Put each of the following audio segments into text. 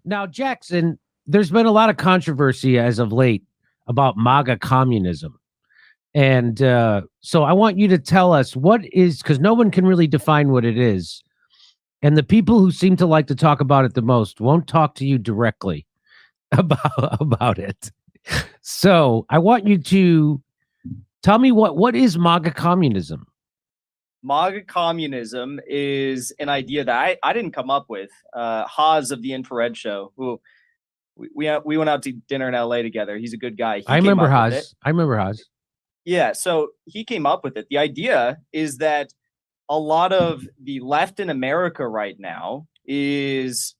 Now, Jackson, there's been a lot of controversy as of late about MAGA communism. And so I want you to tell us what is, because no one can really define what it is. And the people who seem to like to talk about it the most won't talk to you directly about it. So I want you to tell me what is MAGA communism? MAGA communism is an idea that I didn't come up with. Haas of the Infrared Show, who we went out to dinner in LA together. He's a good guy. I remember Haas. Yeah, so he came up with it. The idea is that a lot of the left in America right now is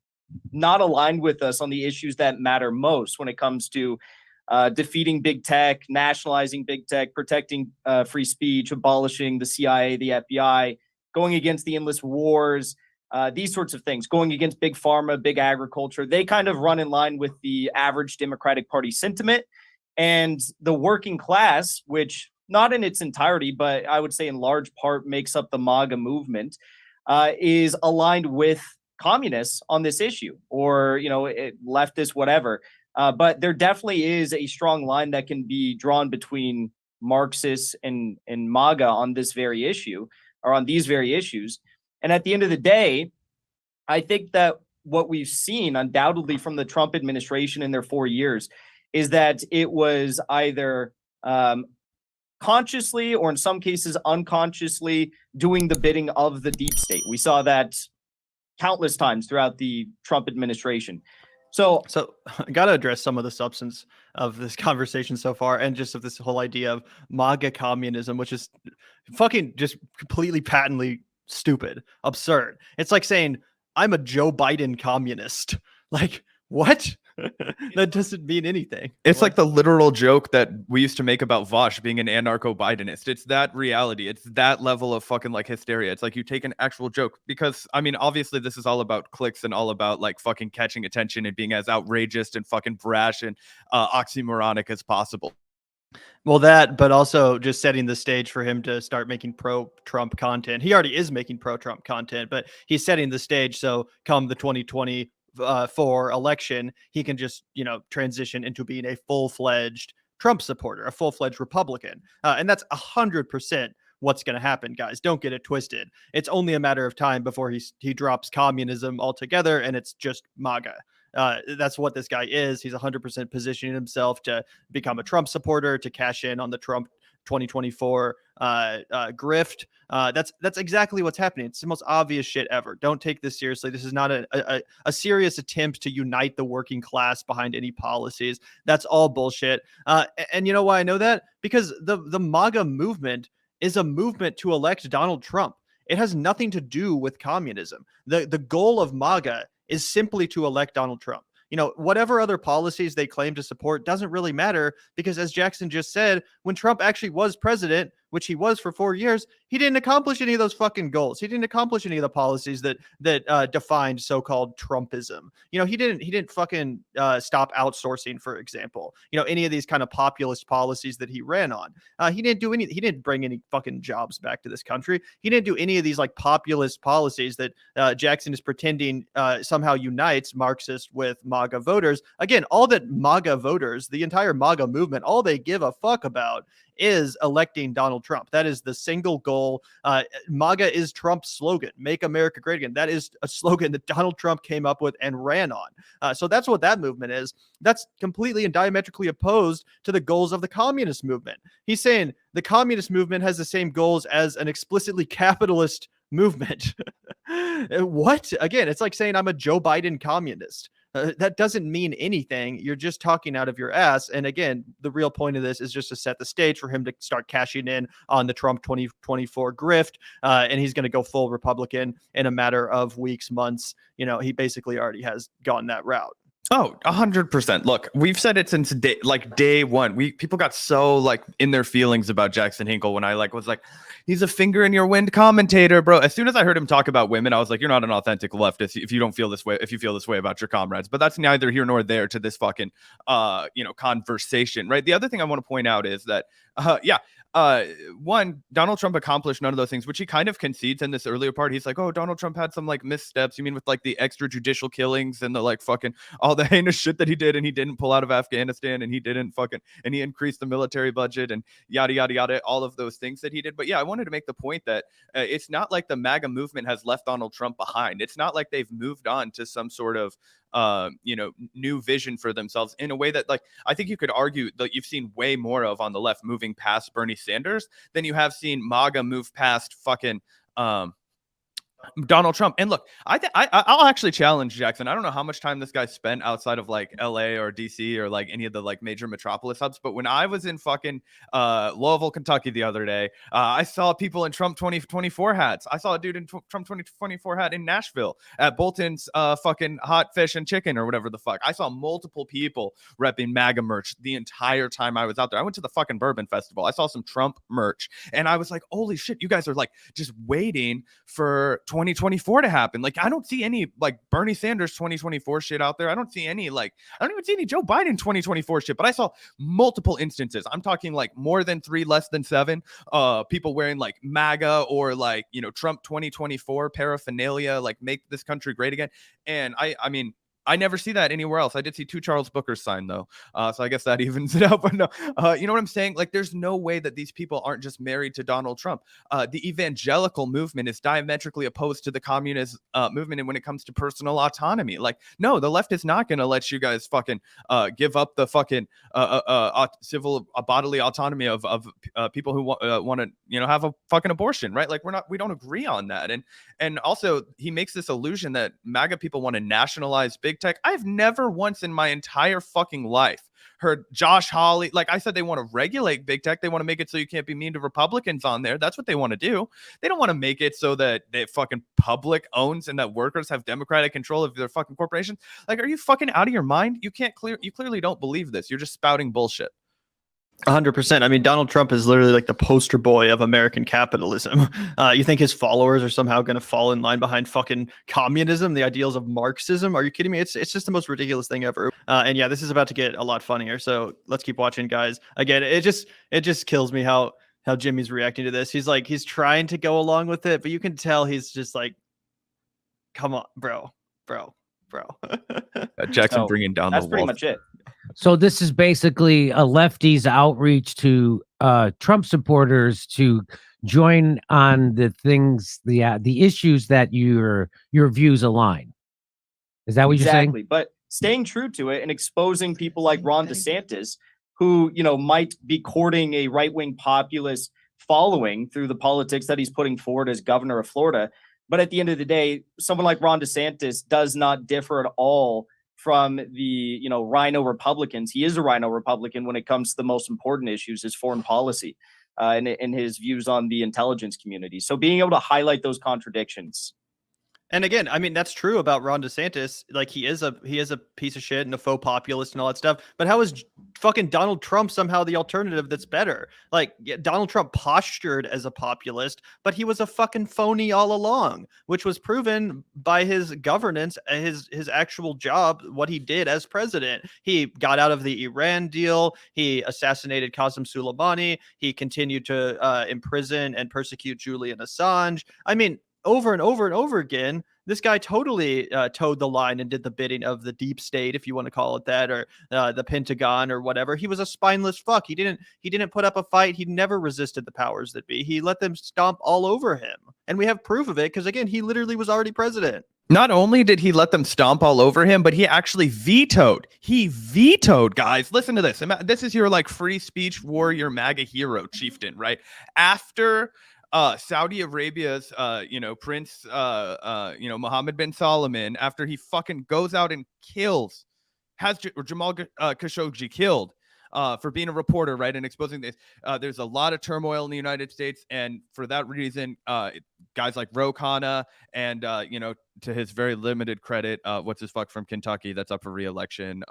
not aligned with us on the issues that matter most when it comes to defeating big tech, nationalizing big tech, protecting free speech, abolishing the CIA, the FBI, going against the endless wars, these sorts of things, going against big pharma, big agriculture. They kind of run in line with the average Democratic Party sentiment. And the working class, which not in its entirety, but I would say in large part makes up the MAGA movement, is aligned with communists on this issue, or leftist, whatever. But there definitely is a strong line that can be drawn between Marxists and MAGA on this very issue, or on these very issues. And at the end of the day, I think that what we've seen undoubtedly from the Trump administration in their 4 years is that it was either consciously or in some cases unconsciously doing the bidding of the deep state. We saw that countless times throughout the Trump administration. So I got to address some of the substance of this conversation so far, and just of this whole idea of MAGA communism, which is fucking just completely patently stupid, absurd. It's like saying, I'm a Joe Biden communist. Like, what? That doesn't mean anything. It's like the literal joke that we used to make about Vosh being an anarcho-Bidenist. It's that reality. It's that level of fucking like hysteria. It's like you take an actual joke because, I mean, obviously this is all about clicks and all about like fucking catching attention and being as outrageous and fucking brash and oxymoronic as possible. Well, that, but also just setting the stage for him to start making pro-Trump content. He already is making pro-Trump content, but he's setting the stage so come the 2024 election, he can just, transition into being a full-fledged Trump supporter, a full-fledged Republican. And that's 100% what's going to happen, guys. Don't get it twisted. It's only a matter of time before he drops communism altogether and it's just MAGA. That's what this guy is. He's 100% positioning himself to become a Trump supporter, to cash in on the Trump 2024 grift. That's exactly what's happening. It's the most obvious shit ever. Don't take this seriously. This is not a serious attempt to unite the working class behind any policies. That's all bullshit. And you know why I know that? Because the MAGA movement is a movement to elect Donald Trump. It has nothing to do with communism. The goal of MAGA is simply to elect Donald Trump. Whatever other policies they claim to support doesn't really matter because, as Jackson just said, when Trump actually was president, which he was for 4 years, he didn't accomplish any of those fucking goals. He didn't accomplish any of the policies that defined so-called Trumpism. He didn't fucking stop outsourcing, for example. Any of these kind of populist policies that he ran on. He didn't bring any fucking jobs back to this country. He didn't do any of these like populist policies that Jackson is pretending somehow unites Marxists with MAGA voters. Again, all that MAGA voters, the entire MAGA movement, all they give a fuck about is electing Donald Trump. That is the single goal. MAGA is Trump's slogan, Make America Great Again. That is a slogan that Donald Trump came up with and ran on. So that's what that movement is. That's completely and diametrically opposed to the goals of the communist movement. He's saying the communist movement has the same goals as an explicitly capitalist movement. What? Again, it's like saying I'm a Joe Biden communist. That doesn't mean anything. You're just talking out of your ass. And again, the real point of this is just to set the stage for him to start cashing in on the Trump 2024 grift. And he's going to go full Republican in a matter of weeks, months. He basically already has gone that route. Oh, 100%. Look, we've said it since day one. People got so like in their feelings about Jackson Hinkle when I was like, he's a finger in your wind commentator, bro. As soon as I heard him talk about women, I was like, you're not an authentic leftist if you don't feel this way, if you feel this way about your comrades. But that's neither here nor there to this fucking conversation, right? The other thing I want to point out is that one, Donald Trump accomplished none of those things, which he kind of concedes in this earlier part. He's like, oh, Donald Trump had some like missteps. You mean with like the extrajudicial killings and the like fucking all the heinous shit that he did, and he didn't pull out of Afghanistan, and he didn't fucking, and he increased the military budget and yada yada yada, all of those things that he did. But yeah, I wanted to make the point that it's not like the MAGA movement has left Donald Trump behind. It's not like they've moved on to some sort of new vision for themselves in a way that, like, I think you could argue that you've seen way more of on the left moving past Bernie Sanders than you have seen MAGA move past fucking Donald Trump. And look, I'll actually challenge Jackson. I don't know how much time this guy spent outside of like LA or DC or like any of the like major metropolis hubs, but when I was in fucking Louisville, Kentucky the other day, I saw people in Trump 2024 hats. I saw a dude in Trump 2024 hat in Nashville at Bolton's fucking hot fish and chicken or whatever the fuck. I saw multiple people repping MAGA merch the entire time I was out there. I went to the fucking Bourbon Festival. I saw some Trump merch and I was like, holy shit, you guys are like just waiting for 2024 to happen. Like, I don't see any like Bernie Sanders 2024 shit out there. I don't see any like, I don't even see any Joe Biden 2024 shit, but I saw multiple instances. I'm talking like more than 3, less than 7 people wearing like MAGA or like, you know, Trump 2024 paraphernalia, like make this country great again. And I mean, I never see that anywhere else. I did see 2 Charles Bookers signed though. So I guess that evens it out. But no, you know what I'm saying? Like, there's no way that these people aren't just married to Donald Trump. The evangelical movement is diametrically opposed to the communist movement. And when it comes to personal autonomy, like, no, the left is not going to let you guys fucking give up the fucking civil bodily autonomy of people who want to, you know, have a fucking abortion, right? Like, we don't agree on that. And also he makes this illusion that MAGA people want to nationalize big tech. I've never once in my entire fucking life heard Josh Hawley, like I said, they want to regulate big tech. They want to make it so you can't be mean to Republicans on there. That's what they want to do. They don't want to make it so that the fucking public owns and that workers have democratic control of their fucking corporations. Like, are you fucking out of your mind? You clearly don't believe this. You're just spouting bullshit. 100%. I mean, Donald Trump is literally like the poster boy of American capitalism. You think his followers are somehow going to fall in line behind fucking communism, the ideals of Marxism? Are you kidding me? It's just the most ridiculous thing ever. And yeah, this is about to get a lot funnier. So let's keep watching, guys. Again, it just kills me how Jimmy's reacting to this. He's trying to go along with it, but you can tell he's just like, come on, bro. Jackson bringing down the wall. That's pretty much it. So this is basically a lefty's outreach to Trump supporters to join on the things, the issues that your views align. Is that what you're saying? Exactly. But staying true to it and exposing people like Ron DeSantis, who, you know, might be courting a right-wing populist following through the politics that he's putting forward as governor of Florida. But at the end of the day, someone like Ron DeSantis does not differ at all from the, you know, rhino Republicans. He is a rhino Republican when it comes to the most important issues, his foreign policy and his views on the intelligence community. So being able to highlight those contradictions. And again, I mean, that's true about Ron DeSantis. Like, he is a piece of shit and a faux populist and all that stuff. But how is fucking Donald Trump somehow the alternative that's better? Like, yeah, Donald Trump postured as a populist, but he was a fucking phony all along, which was proven by his governance, his actual job, what he did as president. He got out of the Iran deal. He assassinated Qasem Soleimani. He continued to imprison and persecute Julian Assange. I mean, over and over and over again, this guy totally towed the line and did the bidding of the deep state, if you want to call it that, or the Pentagon or whatever. He was a spineless fuck. He didn't put up a fight. He never resisted the powers that be. He let them stomp all over him. And we have proof of it because, again, he literally was already president. Not only did he let them stomp all over him, but he actually vetoed. He vetoed, guys. Listen to this. This is your like free speech warrior MAGA hero chieftain, right? After Saudi Arabia's, Prince, Mohammed bin Salman, after he fucking goes out and has Jamal Khashoggi killed for being a reporter, right, and exposing this. There's a lot of turmoil in the United States, and for that reason, guys like Ro Khanna and, to his very limited credit, what's his fuck from Kentucky that's up for re-election,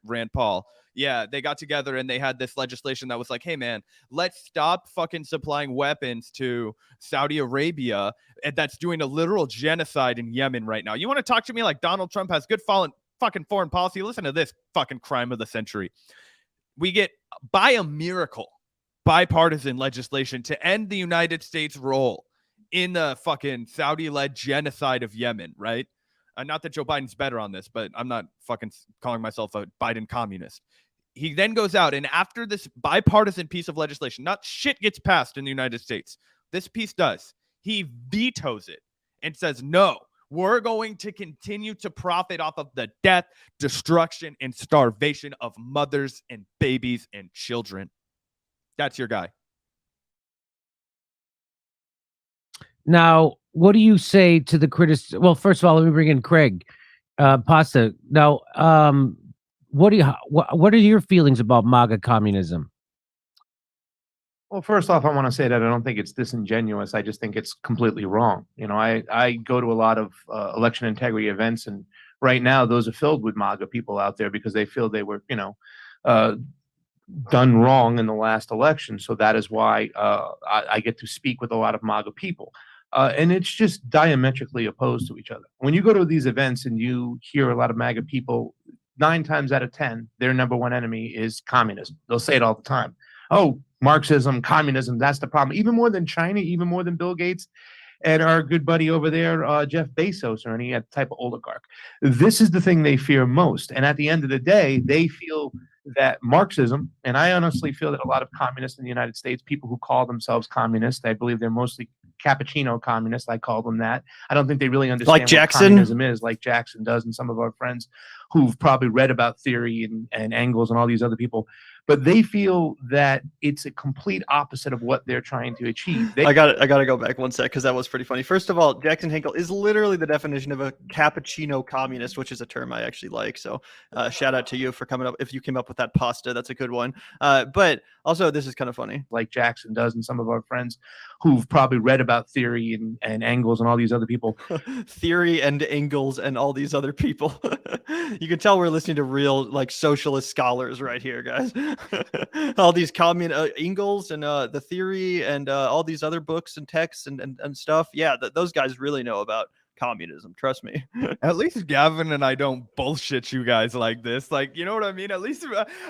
Rand Paul. Yeah, they got together and they had this legislation that was like, hey, man, let's stop fucking supplying weapons to Saudi Arabia that's doing a literal genocide in Yemen right now. You want to talk to me like Donald Trump has good fucking foreign policy? Listen to this fucking crime of the century. We get, by a miracle, bipartisan legislation to end the United States role in the fucking Saudi-led genocide of Yemen, right? Not that Joe Biden's better on this, but I'm not fucking calling myself a Biden communist. He then goes out, and after this bipartisan piece of legislation, not shit gets passed in the United States. This piece does. He vetoes it and says, no, we're going to continue to profit off of the death, destruction, and starvation of mothers and babies and children. That's your guy. Now, what do you say to the critics? Well, first of all, let me bring in Craig Pasta. Now, what are your feelings about MAGA communism? Well, first off, I want to say that I don't think it's disingenuous. I just think it's completely wrong. You know, I go to a lot of election integrity events, and right now those are filled with MAGA people out there because they feel they were, done wrong in the last election. So that is why I get to speak with a lot of MAGA people. And it's just diametrically opposed to each other. When you go to these events and you hear a lot of MAGA people, 9 times out of 10, their number one enemy is communism. They'll say it all the time. Oh, Marxism, communism, that's the problem. Even more than China, even more than Bill Gates and our good buddy over there, Jeff Bezos, or any type of oligarch. This is the thing they fear most. And at the end of the day, they feel that Marxism, and I honestly feel that a lot of communists in the United States, people who call themselves communists, I believe they're mostly cappuccino communists. I call them that. I don't think they really understand Like what Jackson? communism is, like Jackson does, and some of our friends who've probably read about theory and Engels and all these other people. But they feel that it's a complete opposite of what they're trying to achieve. I got to go back one sec because that was pretty funny. First of all, Jackson Hinkle is literally the definition of a cappuccino communist, which is a term I actually like. So shout out to you for coming up. If you came up with that pasta, that's a good one. But also, this is kind of funny. Like Jackson does, and some of our friends who've probably read about theory and Engels and all these other people. Theory and Engels and all these other people. You can tell we're listening to real like socialist scholars right here, guys. All these Engels and the theory and all these other books and texts and stuff. Yeah, those guys really know about communism. Trust me. At least Gavin and I don't bullshit you guys like this. Like, you know what I mean? At least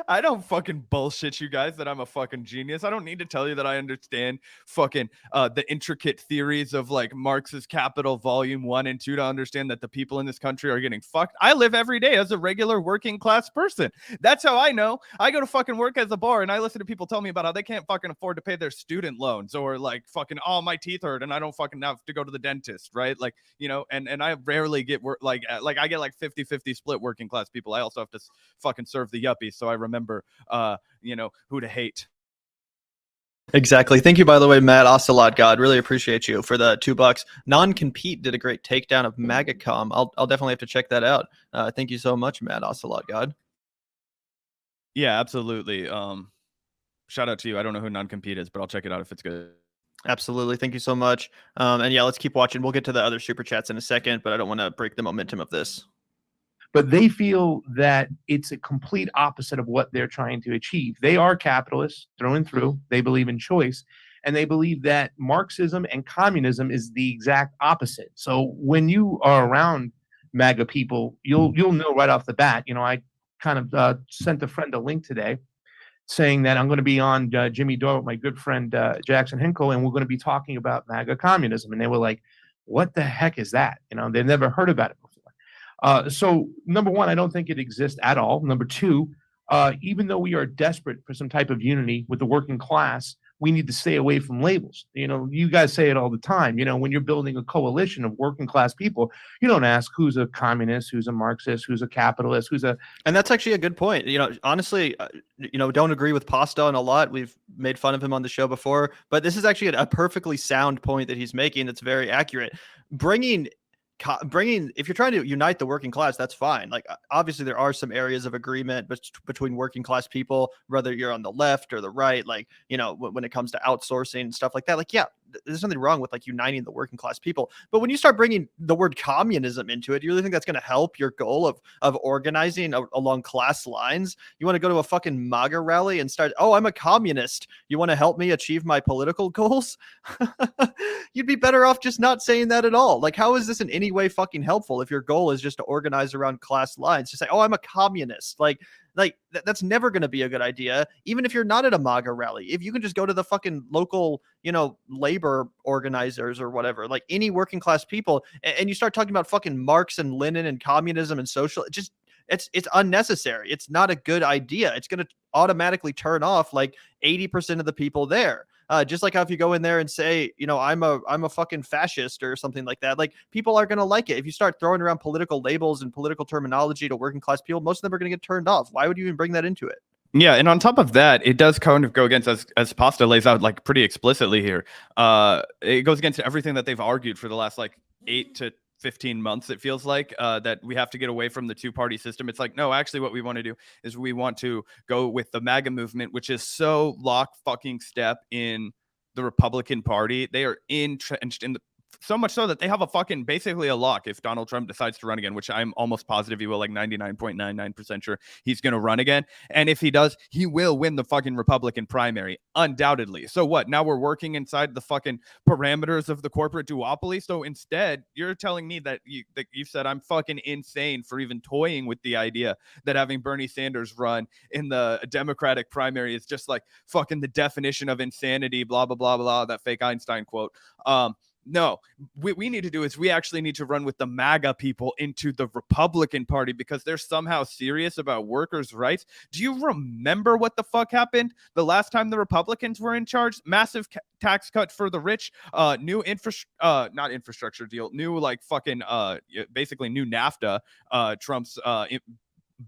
I don't fucking bullshit you guys that I'm a fucking genius. I don't need to tell you that I understand fucking the intricate theories of like Marx's Capital Volume 1 and 2 to understand that the people in this country are getting fucked. I live every day as a regular working class person. That's how I know. I go to fucking work as a bar and I listen to people tell me about how they can't fucking afford to pay their student loans, or like fucking, oh, my teeth hurt and I don't fucking have to go to the dentist, right? Like, you know, and I rarely get work like I get like 50-50 split working class people. I also have to fucking serve the yuppies, so I remember who to hate. Exactly. Thank you, by the way, Matt Ocelot God. Really appreciate you for the $2. Non-compete did a great takedown of MagaCom. I'll definitely have to check that out. Thank you so much, Matt Ocelot God. Yeah, absolutely. Shout out to you. I don't know who non-compete is, but I'll check it out if it's good. Absolutely. Thank you so much. And yeah, let's keep watching. We'll get to the other super chats in a second, but I don't want to break the momentum of this. But they feel that it's a complete opposite of what they're trying to achieve. They are capitalists through and through. They believe in choice, and they believe that Marxism and communism is the exact opposite. So when you are around MAGA people, you'll know right off the bat. You know, I kind of sent a friend a link today saying that I'm going to be on Jimmy Dore with my good friend Jackson Hinkle, and we're going to be talking about MAGA communism. And they were like, what the heck is that? You know, they've never heard about it before. So number one, I don't think it exists at all. Number two, even though we are desperate for some type of unity with the working class, we need to stay away from labels. You know, you guys say it all the time. You know, when you're building a coalition of working class people, you don't ask who's a communist, who's a Marxist, who's a capitalist, and that's actually a good point. You know, honestly, don't agree with Pasta on a lot. We've made fun of him on the show before, but this is actually a perfectly sound point that he's making. That's very accurate. Bringing, if you're trying to unite the working class, that's fine. Like, obviously there are some areas of agreement between working class people, whether you're on the left or the right, like, you know, when it comes to outsourcing and stuff like that. Like, yeah, there's nothing wrong with like uniting the working class people. But when you start bringing the word communism into it, you really think that's going to help your goal of organizing along class lines? You want to go to a fucking MAGA rally and start, oh, I'm a communist. You want to help me achieve my political goals? You'd be better off just not saying that at all. Like, how is this in any way fucking helpful if your goal is just to organize around class lines? To say, oh, I'm a communist. Like, Like that's never going to be a good idea. Even if you're not at a MAGA rally, if you can just go to the fucking local, labor organizers or whatever, like any working class people, and you start talking about fucking Marx and Lenin and communism and social, it's unnecessary. It's not a good idea. It's going to automatically turn off like 80% of the people there. Just like how if you go in there and say, I'm a fucking fascist or something like that, like people are going to like it. If you start throwing around political labels and political terminology to working class people, most of them are going to get turned off. Why would you even bring that into it? Yeah, and on top of that, it does kind of go against, as Pasta lays out like pretty explicitly here. It goes against everything that they've argued for the last like 8 to 15 months. It feels like that we have to get away from the two-party system. It's like, no, actually what we want to do is we want to go with the MAGA movement, which is so lock fucking step in the Republican Party. They are entrenched in so much so that they have a fucking basically a lock if Donald Trump decides to run again, which I'm almost positive he will, like 99.99% sure he's going to run again. And if he does, he will win the fucking Republican primary, undoubtedly. So what? Now we're working inside the fucking parameters of the corporate duopoly. So instead, you're telling me that you said I'm fucking insane for even toying with the idea that having Bernie Sanders run in the Democratic primary is just like fucking the definition of insanity, blah, blah, blah, blah, that fake Einstein quote. No, what we need to do is we actually need to run with the MAGA people into the Republican Party because they're somehow serious about workers' rights. Do you remember what the fuck happened the last time the Republicans were in charge? Massive tax cut for the rich, new not infrastructure deal, new like fucking basically new NAFTA, Trump's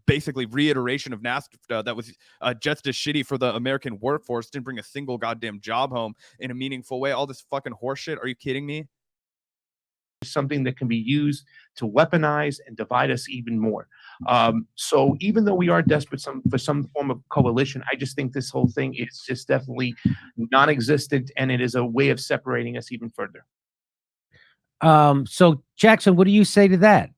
basically reiteration of NAFTA that was just as shitty for the American workforce, didn't bring a single goddamn job home in a meaningful way. All this fucking horseshit. Are you kidding me? Something that can be used to weaponize and divide us even more. So even though we are desperate for some form of coalition, I just think this whole thing is just definitely non-existent, and it is a way of separating us even further. So Jackson, what do you say to that?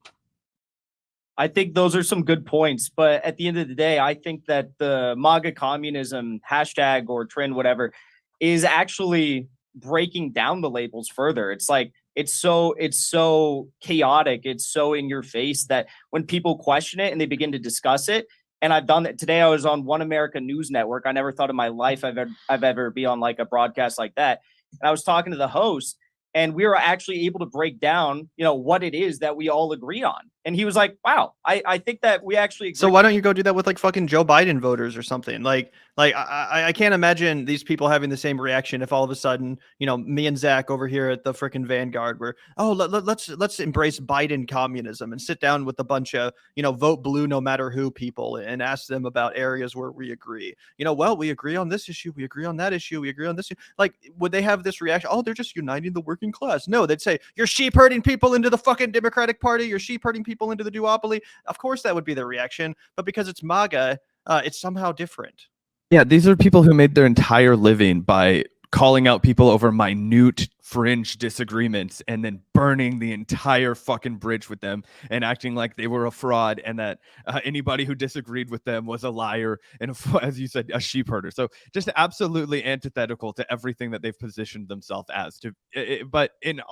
I think those are some good points, but at the end of the day, I think that the MAGA communism hashtag or trend, whatever, is actually breaking down the labels further. It's like it's so chaotic, it's so in your face that when people question it and they begin to discuss it, and I've done that today. I was on One America News Network. I never thought in my life I've ever be on like a broadcast like that. And I was talking to the host, and we were actually able to break down, what it is that we all agree on. And he was like, wow, I think that we actually agree. So why don't you go do that with like fucking Joe Biden voters or something? Like I can't imagine these people having the same reaction if all of a sudden, me and Zach over here at the freaking Vanguard were, let's embrace Biden communism and sit down with a bunch of, vote blue no matter who people and ask them about areas where we agree. Well, we agree on this issue, we agree on that issue, we agree on this. Like, would they have this reaction? Oh, they're just uniting the working class. No, they'd say, you're sheep herding people into the fucking Democratic Party, you're sheep herding people into the duopoly. Of course that would be the reaction, but because it's MAGA, it's somehow different. Yeah, these are people who made their entire living by calling out people over minute fringe disagreements and then burning the entire fucking bridge with them and acting like they were a fraud and that anybody who disagreed with them was a liar and, as you said, a sheep herder. So just absolutely antithetical to everything that they've positioned themselves as. But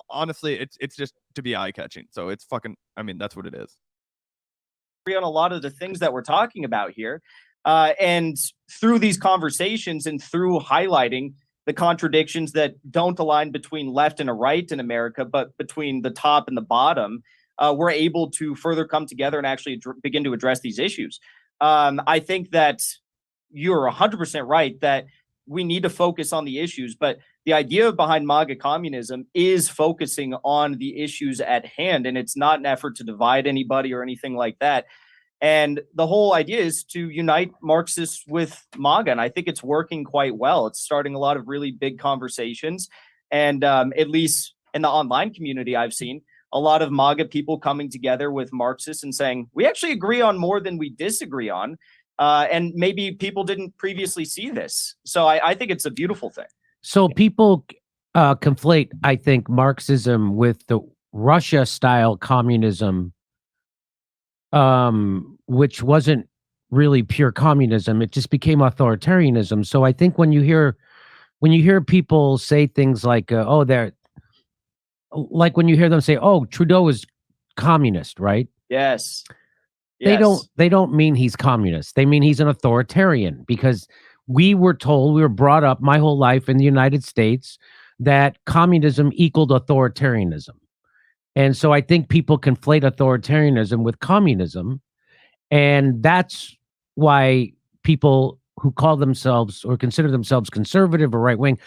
honestly, it's just to be eye-catching. So it's fucking, that's what it is. On a lot of the things that we're talking about here. And through these conversations and through highlighting the contradictions that don't align between left and a right in America, but between the top and the bottom, we're able to further come together and actually begin to address these issues. I think that you're 100% right that we need to focus on the issues, but the idea behind MAGA communism is focusing on the issues at hand, and it's not an effort to divide anybody or anything like that. And the whole idea is to unite Marxists with MAGA, and I think it's working quite well. It's starting a lot of really big conversations, and at least in the online community, I've seen a lot of MAGA people coming together with Marxists and saying, we actually agree on more than we disagree on. And maybe people didn't previously see this. So I think it's a beautiful thing. So people conflate, I think, Marxism with the Russia-style communism, which wasn't really pure communism. It just became authoritarianism. So I think when you hear people say things like, when you hear them say, oh, Trudeau is communist, right? Yes. Yes. They don't mean he's communist. They mean he's an authoritarian, because we were brought up my whole life in the United States that communism equaled authoritarianism. And so I think people conflate authoritarianism with communism. And that's why people who call themselves or consider themselves conservative or right wing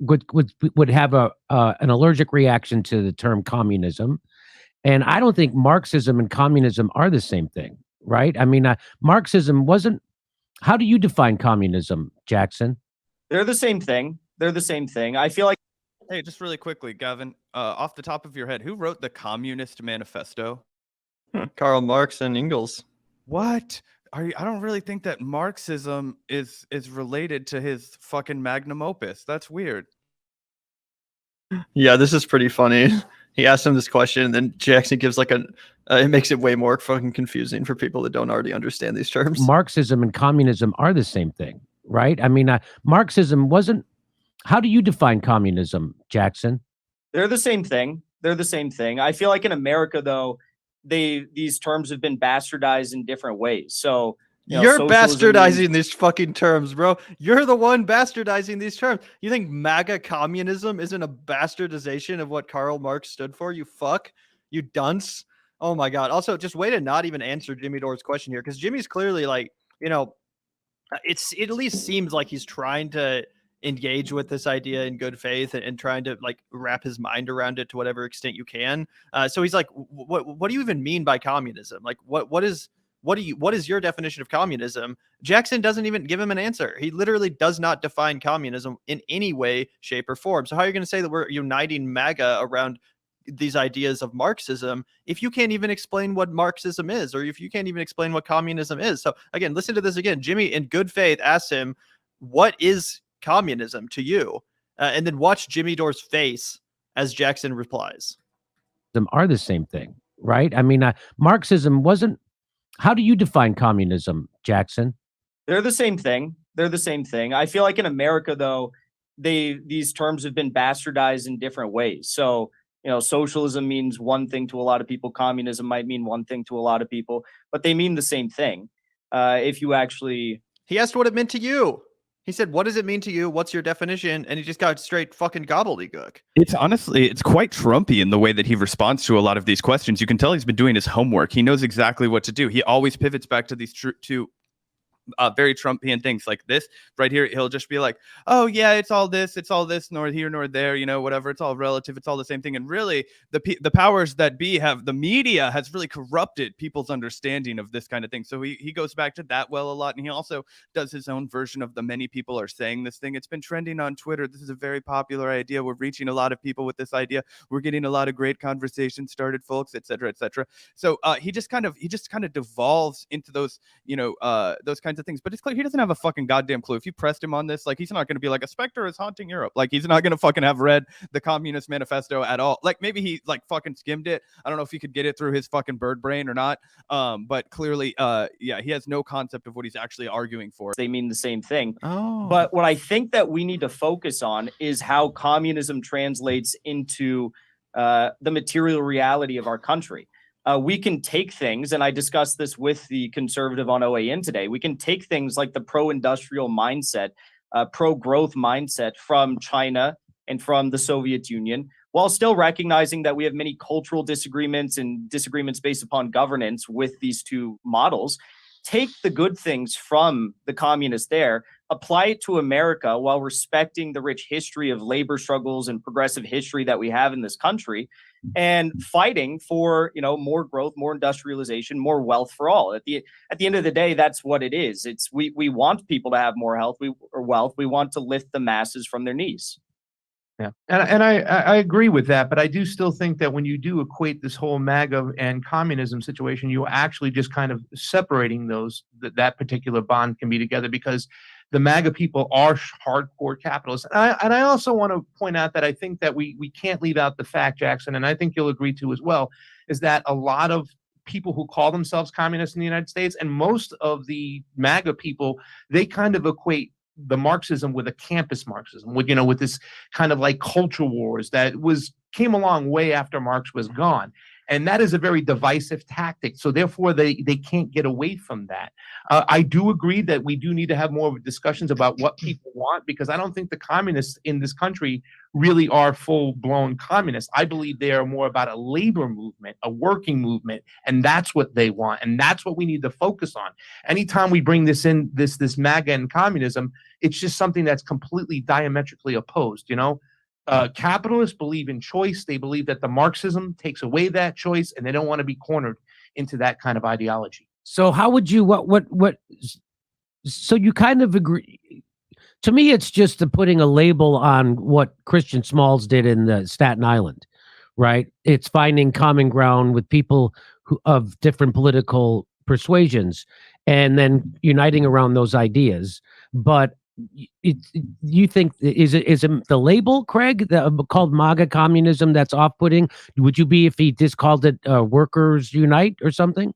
would have an allergic reaction to the term communism. And I don't think Marxism and communism are the same thing, right? I mean, Marxism wasn't. How do you define communism, Jackson? They're the same thing. They're the same thing. I feel like Hey, just really quickly, Gavin, off the top of your head, who wrote the Communist Manifesto? Karl Marx and Engels. What? I don't really think that Marxism is related to his fucking magnum opus. That's weird. Yeah, this is pretty funny. He asked him this question, and then Jackson gives like it makes it way more fucking confusing for people that don't already understand these terms. Marxism and communism are the same thing, right? I mean, Marxism wasn't. How do you define communism, Jackson? they're the same thing. They're the same thing. I feel like in America, though, these terms have been bastardized in different ways. So you're socialism bastardizing these fucking terms, bro. You're the one bastardizing these terms. You think MAGA communism isn't a bastardization of what Karl Marx stood for? You fuck. You dunce. Oh my God. Also, just way to not even answer Jimmy Dore's question here, because Jimmy's clearly like, it at least seems like he's trying to engage with this idea in good faith and trying to like wrap his mind around it to whatever extent you can. So he's like, what do you even mean by communism? Like, what is your definition of communism? Jackson doesn't even give him an answer. He literally does not define communism in any way, shape, or form. So how are you going to say that we're uniting MAGA around these ideas of Marxism if you can't even explain what Marxism is, or if you can't even explain what communism is? So again, listen to this again. Jimmy, in good faith, asks him, what is communism to you? And then watch Jimmy Dore's face as Jackson replies. Them are the same thing, right? I mean, Marxism wasn't. How do you define communism, Jackson? They're the same thing. They're the same thing. I feel like in America, though, these terms have been bastardized in different ways. So socialism means one thing to a lot of people. Communism might mean one thing to a lot of people, but they mean the same thing. If you actually... He asked what it meant to you. He said, what does it mean to you? What's your definition? And he just got straight fucking gobbledygook. It's quite Trumpy in the way that he responds to a lot of these questions. You can tell he's been doing his homework. He knows exactly what to do. He always pivots back to these two very Trumpian things like this right here. He'll just be like, oh yeah, it's all this, nor here nor there, whatever, it's all relative, it's all the same thing. And really the powers that be the media has really corrupted people's understanding of this kind of thing. So he goes back to that well a lot, and he also does his own version of the many people are saying this thing. It's been trending on Twitter. This is a very popular idea. We're reaching a lot of people with this idea. We're getting a lot of great conversations started, folks, etc., etc. So he just kind of devolves into those kinds of things. But it's clear he doesn't have a fucking goddamn clue. If you pressed him on this, like, he's not going to be like, a specter is haunting Europe. Like, he's not going to fucking have read the Communist Manifesto at all. Like, maybe he like fucking skimmed it. I don't know if he could get it through his fucking bird brain or not. But clearly, he has no concept of what he's actually arguing for. They mean the same thing. Oh. But what I think that we need to focus on is how communism translates into the material reality of our country. We can take things, and I discussed this with the conservative on OAN today. We can take things like the pro-industrial mindset, pro-growth mindset from China and from the Soviet Union, while still recognizing that we have many cultural disagreements and disagreements based upon governance with these two models. Take the good things from the communists there, apply it to America while respecting the rich history of labor struggles and progressive history that we have in this country, and fighting for more growth, more industrialization, more wealth for all. At the end of the day, that's what it is. It's we want people to have more wealth. We want to lift the masses from their knees. Yeah, and I agree with that, but I do still think that when you do equate this whole MAGA and communism situation, you're actually just kind of separating that particular bond can be together, because the MAGA people are hardcore capitalists. And I also want to point out that I think that we can't leave out the fact, Jackson, and I think you'll agree to as well, is that a lot of people who call themselves communists in the United States, and most of the MAGA people, they kind of equate the Marxism with a campus Marxism, with this kind of like culture wars that came along way after Marx was gone. And that is a very divisive tactic. So therefore, they can't get away from that. I do agree that we do need to have more discussions about what people want, because I don't think the communists in this country really are full-blown communists. I believe they are more about a labor movement, a working movement, and that's what they want, and that's what we need to focus on. Anytime we bring this in, this MAGA and communism, it's just something that's completely diametrically opposed. Capitalists believe in choice. They believe that the Marxism takes away that choice, and they don't want to be cornered into that kind of ideology. So how would you so you kind of agree? To me, it's just putting a label on what Christian Smalls did in the Staten Island, right? It's finding common ground with people of different political persuasions and then uniting around those ideas. But you think is it the label, Craig, called MAGA communism that's off-putting? Would you be if he just called it Workers Unite or something?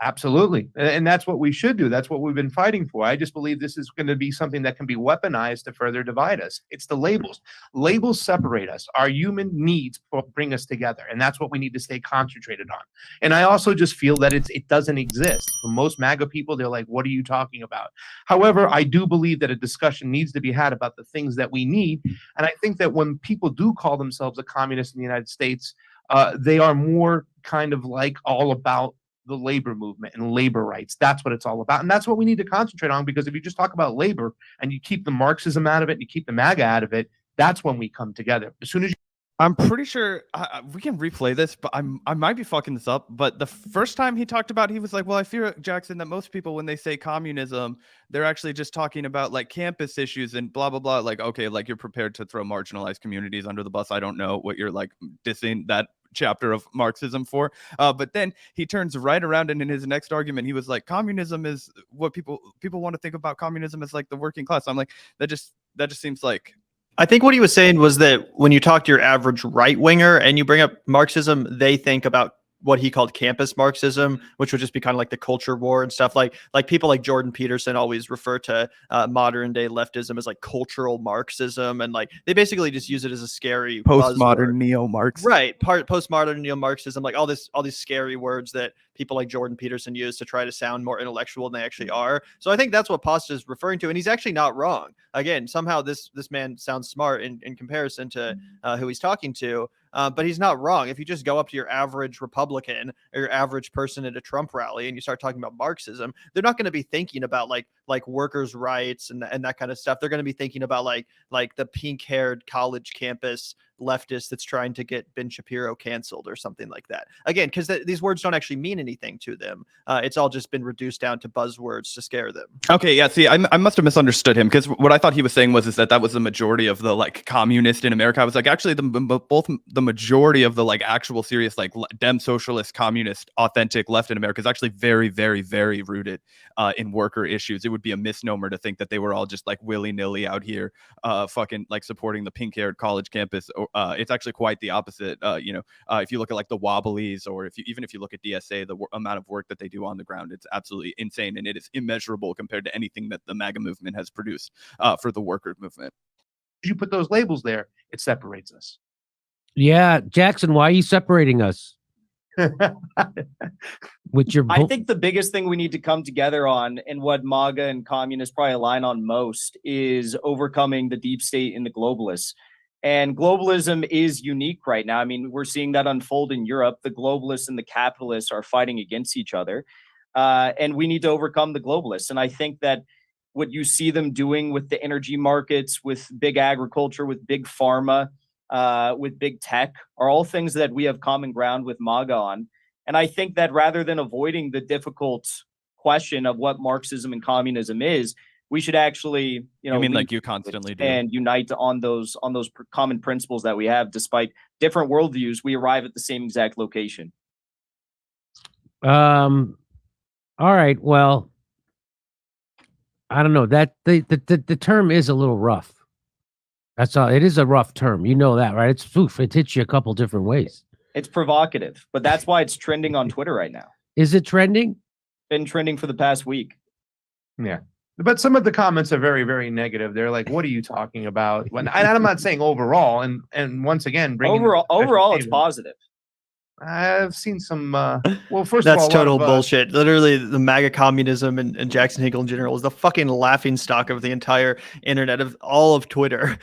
Absolutely. And that's what we should do. That's what we've been fighting for. I just believe this is going to be something that can be weaponized to further divide us. It's the labels. Labels separate us. Our human needs bring us together. And that's what we need to stay concentrated on. And I also just feel that it doesn't exist. For most MAGA people, they're like, what are you talking about? However, I do believe that a discussion needs to be had about the things that we need. And I think that when people do call themselves a communist in the United States, they are more kind of like all about the labor movement and labor rights. That's what it's all about. And that's what we need to concentrate on, because if you just talk about labor and you keep the Marxism out of it and you keep the MAGA out of it, that's when we come together. As soon as I'm pretty sure we can replay this, but I might be fucking this up. But the first time he talked about, he was like, well, I fear, Jackson, that most people, when they say communism, they're actually just talking about like campus issues and blah, blah, blah. Like, okay, like you're prepared to throw marginalized communities under the bus. I don't know what you're like dissing that chapter of Marxism for. But then he turns right around, and in his next argument, he was like, communism is what people want to think about communism as like the working class. I'm like, that just seems like. I think what he was saying was that when you talk to your average right winger and you bring up Marxism, they think about what he called campus Marxism, which would just be kind of like the culture war and stuff. Like people like Jordan Peterson always refer to modern day leftism as like cultural Marxism, and like they basically just use it as a scary Postmodern neo-Marx, right? Postmodern neo-Marxism, like all these scary words that people like Jordan Peterson use to try to sound more intellectual than they actually are. So I think that's what Pasta is referring to, and he's actually not wrong. Again, somehow this man sounds smart in comparison to who he's talking to. But he's not wrong. If you just go up to your average Republican or your average person at a Trump rally and you start talking about Marxism, they're not going to be thinking about like workers' rights and that kind of stuff. They're going to be thinking about like the pink-haired college campus leftist that's trying to get Ben Shapiro canceled or something like that. Again, because these words don't actually mean anything to them. It's all just been reduced down to buzzwords to scare them. Okay, yeah. See, I must have misunderstood him, because what I thought he was saying was that was the majority of the like communist in America. I was like, actually, both the majority of the like actual serious like Dem socialist communist authentic left in America is actually very, very, very rooted in worker issues. It would be a misnomer to think that they were all just like willy-nilly out here fucking like supporting the pink-haired college campus. It's actually quite the opposite. If you look at like the Wobblies, or even if you look at DSA, the amount of work that they do on the ground, it's absolutely insane, and it is immeasurable compared to anything that the MAGA movement has produced for the worker movement. you put those labels there, it separates us. Yeah, Jackson, why are you separating us? With your I think the biggest thing we need to come together on, and what MAGA and communists probably align on most, is overcoming the deep state and the globalists. And globalism is unique right now. I mean, we're seeing that unfold in Europe. The globalists and the capitalists are fighting against each other. And we need to overcome the globalists. And I think that what you see them doing with the energy markets, with big agriculture, with big pharma, with big tech, are all things that we have common ground with MAGA on. And I think that rather than avoiding the difficult question of what Marxism and communism is, we should actually, I mean, like you constantly do, and unite on those common principles that we have. Despite different worldviews, we arrive at the same exact location. All right. Well, I don't know, that the term is a little rough. That's all. It is a rough term. You know that, right? It hits you a couple different ways. It's provocative, but that's why it's trending on Twitter right now. Is it trending? Been trending for the past week. Yeah. But some of the comments are very, very negative. They're like, what are you talking about? And I'm not saying overall. And once again, overall it's positive. I've seen some. Well, first That's of all, total bullshit. Literally, the MAGA communism and Jackson Hinkle in general is the fucking laughing stock of the entire internet, of all of Twitter.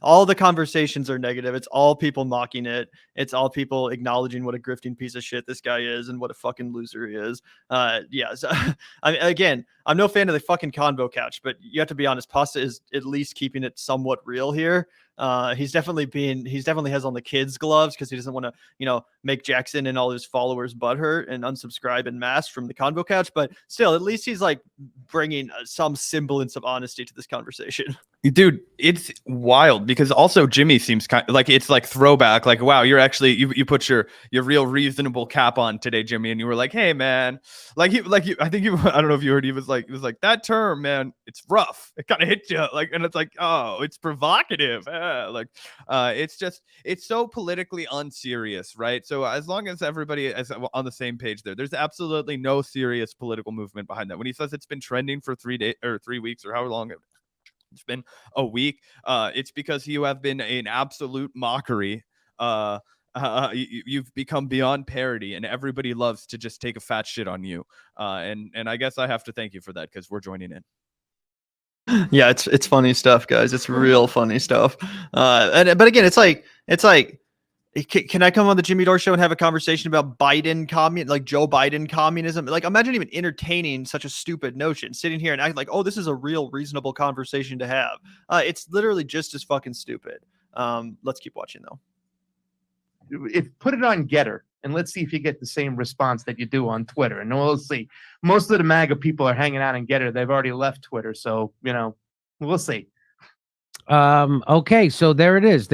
All the conversations are negative. It's all people mocking it. It's all people acknowledging what a grifting piece of shit this guy is and what a fucking loser he is. Yeah. So, again, I'm no fan of the fucking convo couch, but you have to be honest. Pasta is at least keeping it somewhat real here. He's definitely has on the kids' gloves because he doesn't want to, make Jackson and all his followers butthurt and unsubscribe en masse from the convo couch. But still, at least he's like bringing some semblance of honesty to this conversation. Dude, it's wild because also Jimmy seems kind of like it's like throwback. Like, wow, you're actually you put your real reasonable cap on today, Jimmy, and you were like, hey man, I think I don't know if you heard, he was like that term, man, it's rough. It kind of hit you like, and it's like, oh, it's provocative. It's so politically unserious, right? So as long as everybody is on the same page there's absolutely no serious political movement behind that. When he says it's been trending for 3 days or 3 weeks or however long it's been a week, it's because you have been an absolute mockery. You've become beyond parody, and everybody loves to just take a fat shit on you. And I guess I have to thank you for that because we're joining in. Yeah, it's funny stuff, guys. It's real funny stuff. But again, it's like, can I come on the Jimmy Dore Show and have a conversation about Joe Biden communism? Like, imagine even entertaining such a stupid notion, sitting here and acting like, oh, this is a real reasonable conversation to have. It's literally just as fucking stupid. Let's keep watching though. Put it on Getter and let's see if you get the same response that you do on Twitter. And we'll see. Most of the MAGA people are hanging out on Getter. They've already left Twitter, so we'll see. Okay, so there it is.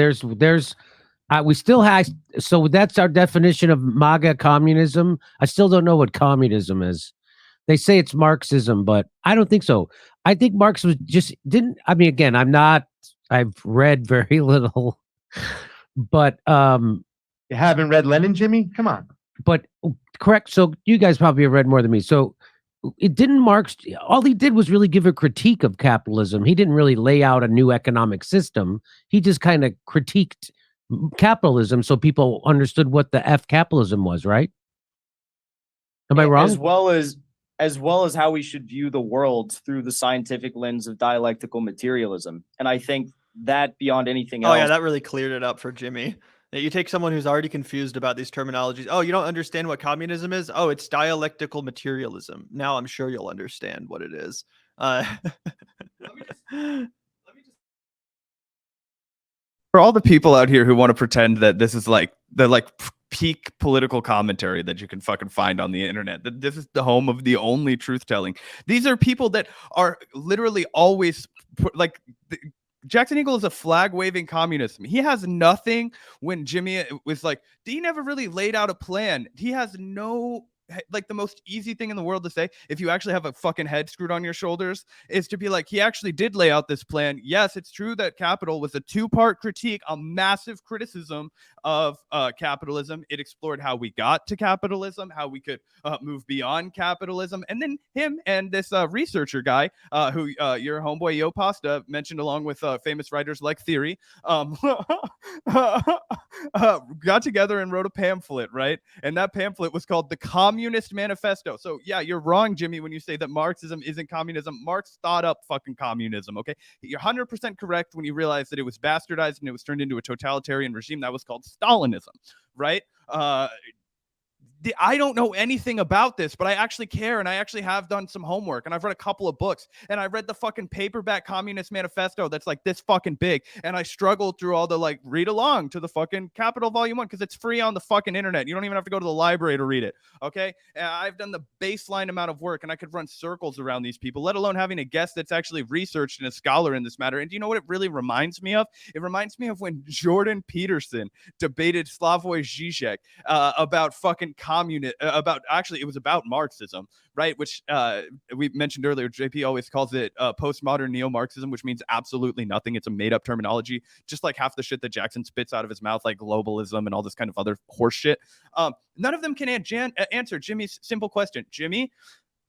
We still have, so that's our definition of MAGA communism. I still don't know what communism is. They say it's Marxism, but I don't think so. I think Marx was again, I've read very little, but you haven't read Lenin, Jimmy? Come on. But correct. So you guys probably have read more than me. So Marx, all he did was really give a critique of capitalism. He didn't really lay out a new economic system. He just kind of critiqued capitalism so people understood what the F capitalism was, right? Am I wrong? As well as how we should view the world through the scientific lens of dialectical materialism. And I think that beyond anything else. Oh yeah, that really cleared it up for Jimmy. That you take someone who's already confused about these terminologies. Oh, you don't understand what communism is? Oh, it's dialectical materialism. Now I'm sure you'll understand what it is. Let me just for all the people out here who want to pretend that this is like the peak political commentary that you can fucking find on the internet, that this is the home of the only truth telling. These are people that are literally always Jackson Hinkle is a flag waving communist. He has nothing. When Jimmy was like, he never really laid out a plan. He has no, like, the most easy thing in the world to say, if you actually have a fucking head screwed on your shoulders, is to be like, he actually did lay out this plan. Yes, it's true that Capital was a 2-part critique, a massive criticism of capitalism. It explored how we got to capitalism, how we could move beyond capitalism, and then him and this researcher guy, who your homeboy Yo Pasta mentioned, along with famous writers like Theory, got together and wrote a pamphlet, right? And that pamphlet was called the Communist Manifesto. So yeah, you're wrong, Jimmy, when you say that Marxism isn't communism. Marx thought up fucking communism, okay? You're 100% correct when you realize that it was bastardized and it was turned into a totalitarian regime that was called Stalinism, right? I don't know anything about this, but I actually care, and I actually have done some homework, and I've read a couple of books, and I read the fucking paperback Communist Manifesto that's like this fucking big, and I struggled through all the read along to the fucking Capital Volume 1 because it's free on the fucking internet. You don't even have to go to the library to read it, okay? And I've done the baseline amount of work, and I could run circles around these people, let alone having a guest that's actually researched and a scholar in this matter. And do you know what it really reminds me of? It reminds me of when Jordan Peterson debated Slavoj Žižek about fucking it was about Marxism, right? Which we mentioned earlier. JP always calls it postmodern neo-Marxism, which means absolutely nothing. It's a made-up terminology, just like half the shit that Jackson spits out of his mouth, like globalism and all this kind of other horse shit. None of them can answer Jimmy's simple question. Jimmy,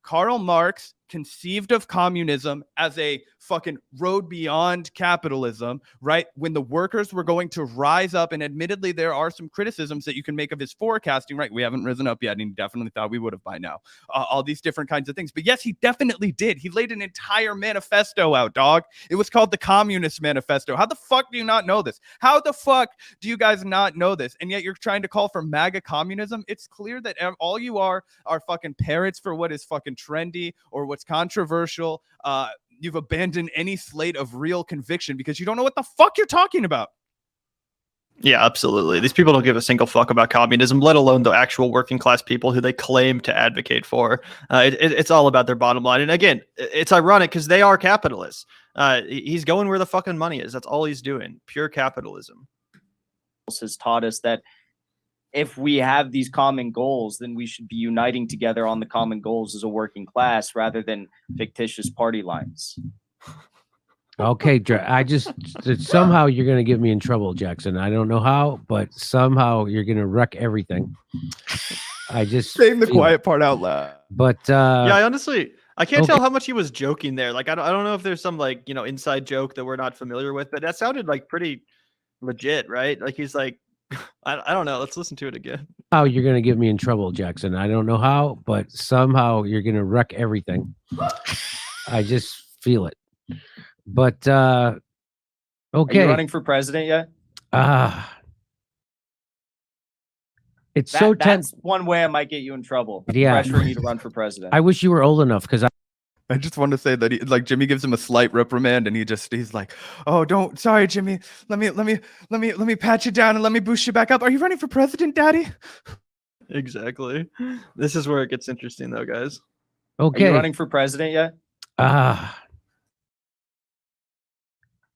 Karl Marx conceived of communism as a fucking road beyond capitalism, right? When the workers were going to rise up, and admittedly, there are some criticisms that you can make of his forecasting, right? We haven't risen up yet, and he definitely thought we would have by now. All these different kinds of things. But yes, he definitely did. He laid an entire manifesto out, dog. It was called the Communist Manifesto. How the fuck do you not know this? How the fuck do you guys not know this? And yet you're trying to call for MAGA communism? It's clear that all you are fucking parrots for what is fucking trendy or what's controversial. You've abandoned any slate of real conviction because you don't know what the fuck you're talking about. Yeah, absolutely. These people don't give a single fuck about communism, let alone the actual working class people who they claim to advocate for. It's all about their bottom line. And again, it's ironic because they are capitalists. He's going where the fucking money is. That's all he's doing. Pure capitalism. Has taught us that if we have these common goals, then we should be uniting together on the common goals as a working class rather than fictitious party lines. Okay, I just somehow you're going to get me in trouble, Jackson. I don't know how, but somehow you're going to wreck everything. I just saying the quiet part out loud. But yeah, I can't okay. tell how much he was joking there. Like I don't know if there's some like, you know, inside joke that we're not familiar with, but that sounded like pretty legit, right? Like he's like, I don't know. Let's listen to it again. How you're going to get me in trouble, Jackson. I don't know how, but somehow you're going to wreck everything. I just feel it. But okay. Are you running for president yet? It's so tense. That's one way I might get you in trouble. Yeah. Pressuring you to run for president. I wish you were old enough because I just want to say that Jimmy gives him a slight reprimand, and he's like, "Oh, sorry, Jimmy. Let me pat you down and let me boost you back up. Are you running for president, Daddy?" Exactly. This is where it gets interesting, though, guys. Okay. Are you running for president yet?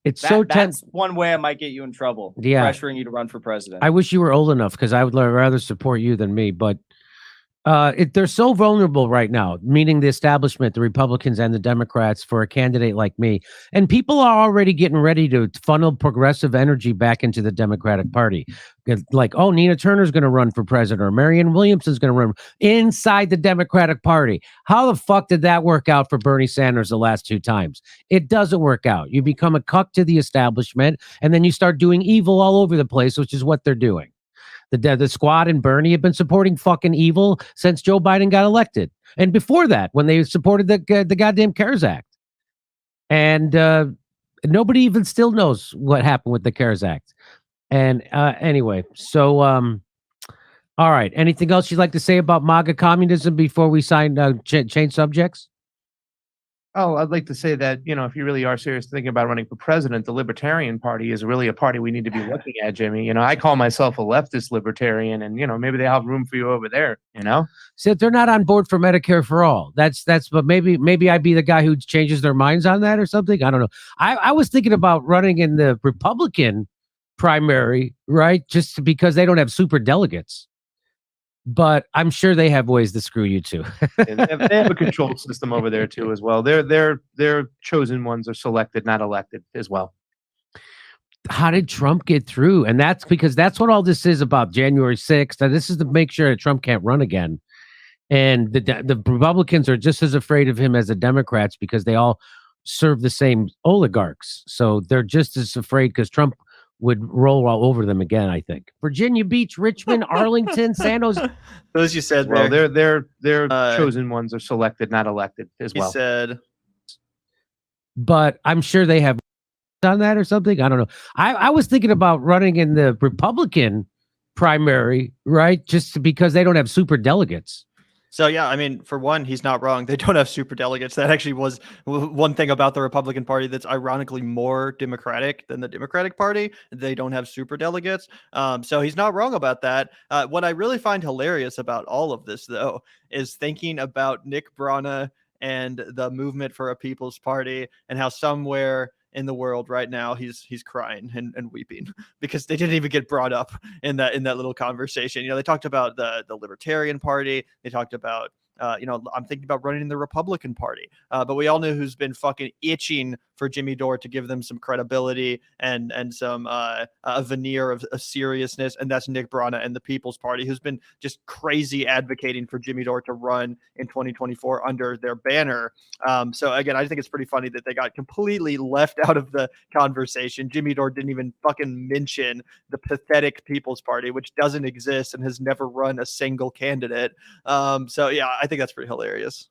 It's so tense. That's one way I might get you in trouble. Yeah. Pressuring you to run for president. I wish you were old enough because I would rather support you than me, but they're so vulnerable right now, meaning the establishment, the Republicans and the Democrats, for a candidate like me. And people are already getting ready to funnel progressive energy back into the Democratic Party. Like, oh, Nina Turner's going to run for president, or Marianne Williamson's going to run inside the Democratic Party. How the fuck did that work out for Bernie Sanders the last 2 times? It doesn't work out. You become a cuck to the establishment, and then you start doing evil all over the place, which is what they're doing. The squad and Bernie have been supporting fucking evil since Joe Biden got elected. And before that, when they supported the goddamn CARES Act. And nobody even still knows what happened with the CARES Act. And anyway, so, all right. Anything else you'd like to say about MAGA communism before we change subjects? Oh, I'd like to say that, you know, if you really are serious thinking about running for president, the Libertarian Party is really a party we need to be looking at, Jimmy. You know, I call myself a leftist libertarian, and, you know, maybe they have room for you over there, you know? So they're not on board for Medicare for all. But maybe I'd be the guy who changes their minds on that or something. I don't know. I was thinking about running in the Republican primary, right? Just because they don't have super delegates. But I'm sure they have ways to screw you too. They have a controlled system over there too, as well. Their chosen ones are selected, not elected, as well. How did Trump get through? And that's because that's what all this is about. January 6th. And this is to make sure that Trump can't run again. And the Republicans are just as afraid of him as the Democrats because they all serve the same oligarchs. So they're just as afraid because Trump would roll all over them again, I think. Virginia Beach, Richmond, Arlington, San Jose. Those you said, well, their chosen ones are selected, not elected, as well. He said, but I'm sure they have done that or something. I don't know. I was thinking about running in the Republican primary, right? Just because they don't have super delegates. So, yeah, I mean, for one, he's not wrong. They don't have super delegates. That actually was one thing about the Republican Party that's ironically more Democratic than the Democratic Party. They don't have super delegates. So he's not wrong about that. What I really find hilarious about all of this, though, is thinking about Nick Brana and the Movement for a People's Party and how somewhere in the world right now he's crying and weeping because they didn't even get brought up in that little conversation. You know, they talked about the Libertarian Party. They talked about I'm thinking about running in the Republican Party, but we all know who's been fucking itching for Jimmy Dore to give them some credibility and some a veneer of seriousness, and that's Nick Brana and the People's Party, who's been just crazy advocating for Jimmy Dore to run in 2024 under their banner. So again, I think it's pretty funny that they got completely left out of the conversation. Jimmy Dore didn't even fucking mention the pathetic People's Party, which doesn't exist and has never run a single candidate. So yeah, I think that's pretty hilarious.